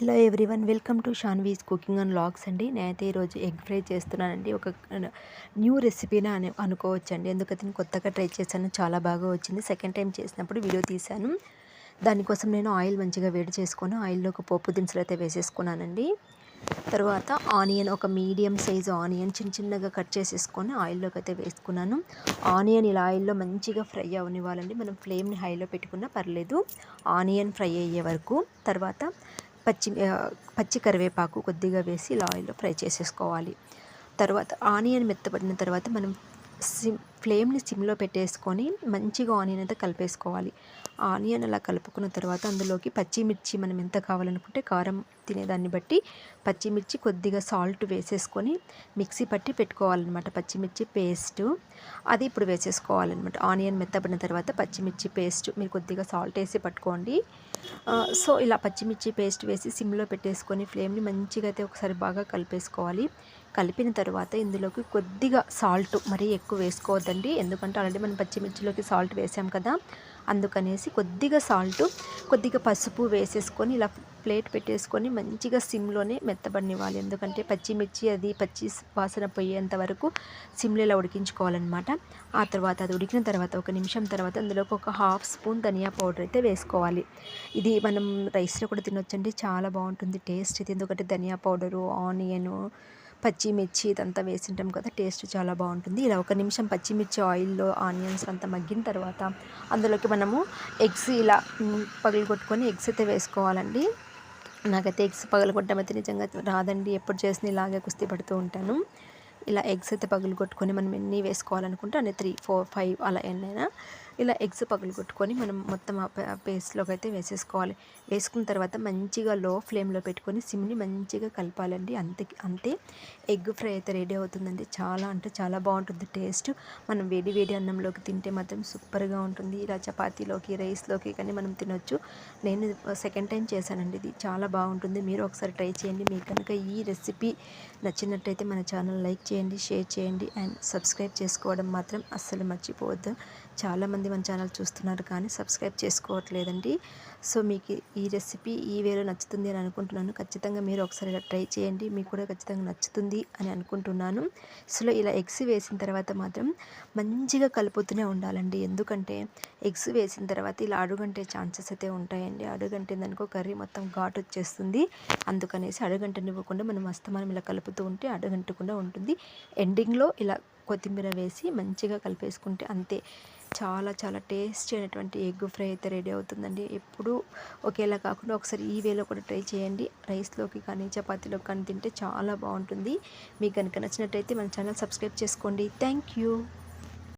Hello everyone, welcome to Shanvi's cooking and vlogs అండి. నేనైతే ఈరోజు ఎగ్ ఫ్రై చేస్తున్నానండి. ఒక న్యూ రెసిపీనే అనుకోవచ్చండి. ఎందుకంటే నేను కొత్తగా ట్రై చేశాను, చాలా బాగా వచ్చింది. సెకండ్ టైం చేసినప్పుడు వీడియో తీశాను. దానికోసం నేను ఆయిల్ మంచిగా వేడి చేసుకొని ఆయిల్లో ఒక పోపు దినుసులు అయితే వేసేసుకున్నానండి. తర్వాత ఆనియన్, ఒక మీడియం సైజు ఆనియన్ చిన్నగా కట్ చేసేసుకొని ఆయిల్లోకి అయితే వేసుకున్నాను. ఆనియన్ ఇలా ఆయిల్లో మంచిగా ఫ్రై అవనివ్వాలండి. మనం ఫ్లేమ్ని హైలో పెట్టుకున్నా పర్లేదు, ఆనియన్ ఫ్రై అయ్యే వరకు. తర్వాత పచ్చి కరివేపాకు కొద్దిగా వేసి ఇలా ఆయిల్లో ఫ్రై చేసేసుకోవాలి. తర్వాత ఆనియన్ మెత్తబడిన తర్వాత మనం ఫ్లేమ్ని సిమ్లో పెట్టేసుకొని మంచిగా ఆనియన్ అయితే కలిపేసుకోవాలి. ఆనియన్ అలా కలుపుకున్న తర్వాత అందులోకి పచ్చిమిర్చి మనం ఎంత కావాలనుకుంటే కారం తినేదాన్ని బట్టి పచ్చిమిర్చి, కొద్దిగా సాల్ట్ వేసేసుకొని మిక్సీ పట్టి పెట్టుకోవాలన్నమాట. పచ్చిమిర్చి పేస్టు అది ఇప్పుడు వేసేసుకోవాలన్నమాట. ఆనియన్ మెత్తబడిన తర్వాత పచ్చిమిర్చి పేస్ట్ మీరు కొద్దిగా సాల్ట్ వేసి పట్టుకోండి. సో ఇలా పచ్చిమిర్చి పేస్ట్ వేసి సిమ్లో పెట్టేసుకొని ఫ్లేమ్ని మంచిగా అయితే ఒకసారి బాగా కలిపేసుకోవాలి. కలిపిన తర్వాత ఇందులోకి కొద్దిగా సాల్ట్, మరీ ఎక్కువ వేసుకోవద్దండి, ఎందుకంటే ఆల్రెడీ మనం పచ్చిమిర్చిలోకి సాల్ట్ వేసాం కదా, అందుకనేసి కొద్దిగా సాల్ట్, కొద్దిగా పసుపు వేసేసుకొని ఇలా ప్లేట్ పెట్టేసుకొని మంచిగా సిమ్లోనే మెత్తబడినివ్వాలి. ఎందుకంటే పచ్చిమిర్చి అది పచ్చి వాసన పోయేంత వరకు సిమ్లో ఇలా ఉడికించుకోవాలన్నమాట. ఆ తర్వాత అది ఉడికిన తర్వాత ఒక నిమిషం తర్వాత అందులోకి ఒక హాఫ్ స్పూన్ ధనియా పౌడర్ అయితే వేసుకోవాలి. ఇది మనం రైస్లో కూడా తినొచ్చండి, చాలా బాగుంటుంది టేస్ట్ ఇది. ఎందుకంటే ధనియా పౌడరు, ఆనియను, పచ్చిమిర్చి ఇదంతా వేసింటాం కదా, టేస్ట్ చాలా బాగుంటుంది. ఇలా ఒక నిమిషం పచ్చిమిర్చి ఆయిల్లో ఆనియన్స్ అంతా మగ్గిన తర్వాత అందులోకి మనము ఎగ్స్ ఇలా పగలగొట్టుకొని ఎగ్స్ అయితే వేసుకోవాలండి. నాకైతే ఎగ్స్ పగలగొట్టడం అయితే నిజంగా రాదండి, ఎప్పుడు చేసిన ఇలాగే కుస్తీ పడుతూ ఉంటాను. ఇలా ఎగ్స్ అయితే పగలగొట్టుకొని మనం ఎన్ని వేసుకోవాలనుకుంటే అన్ని 3, 4, 5 అలా ఎన్నైనా ఇలా ఎగ్స్ పగలగొట్టుకొని మనం మొత్తం ఆ పేస్ట్లోకి అయితే వేసేసుకోవాలి. వేసుకున్న తర్వాత మంచిగా లో ఫ్లేమ్లో పెట్టుకొని సిమ్ని మంచిగా కలపాలండి. అంతే ఎగ్ ఫ్రై అయితే రెడీ అవుతుందండి. చాలా అంటే చాలా బాగుంటుంది టేస్ట్. మనం వేడి వేడి అన్నంలోకి తింటే మాత్రం సూపర్గా ఉంటుంది. ఇలా చపాతీలోకి, రైస్లోకి కానీ మనం తినొచ్చు. నేను సెకండ్ టైం చేశానండి, ఇది చాలా బాగుంటుంది. మీరు ఒకసారి ట్రై చేయండి. మీకు కనుక ఈ రెసిపీ నచ్చినట్టయితే మన ఛానల్ లైక్ చేయండి, షేర్ చేయండి అండ్ సబ్స్క్రైబ్ చేసుకోవడం మాత్రం అస్సలు మర్చిపోవద్దు. చాలామంది మన ఛానల్ చూస్తున్నారు కానీ సబ్స్క్రైబ్ చేసుకోవట్లేదండి. సో మీకు ఈ రెసిపీ ఈ వేలో నచ్చుతుంది అని అనుకుంటున్నాను. ఖచ్చితంగా మీరు ఒకసారి ఇలా ట్రై చేయండి, మీకు కూడా ఖచ్చితంగా నచ్చుతుంది అని అనుకుంటున్నాను. సో ఇలా ఎగ్స్ వేసిన తర్వాత మాత్రం మంచిగా కలుపుతూనే ఉండాలండి. ఎందుకంటే ఎగ్స్ వేసిన తర్వాత ఇలా అడుగంటే ఛాన్సెస్ అయితే ఉంటాయండి. అడుగంటిందనుకో కర్రీ మొత్తం ఘాటు వచ్చేస్తుంది. అందుకనేసి అడుగంటనివ్వకుండా మనం అస్తమానం ఇలా కలుపుతూ ఉంటే అడుగంటకుండా ఉంటుంది. ఎండింగ్లో ఇలా కొత్తిమీర వేసి మంచిగా కలిపేసుకుంటే అంతే, చాలా చాలా టేస్టీ అయినటువంటి ఎగ్ ఫ్రై అయితే రెడీ అవుతుందండి. ఎప్పుడూ ఒకేలా కాకుండా ఒకసారి ఈ వేలో కూడా ట్రై చేయండి. రైస్లోకి కానీ చపాతీలోకి కానీ తింటే చాలా బాగుంటుంది. మీకు కనుక నచ్చినట్టయితే మన ఛానల్ సబ్స్క్రైబ్ చేసుకోండి. Thank you.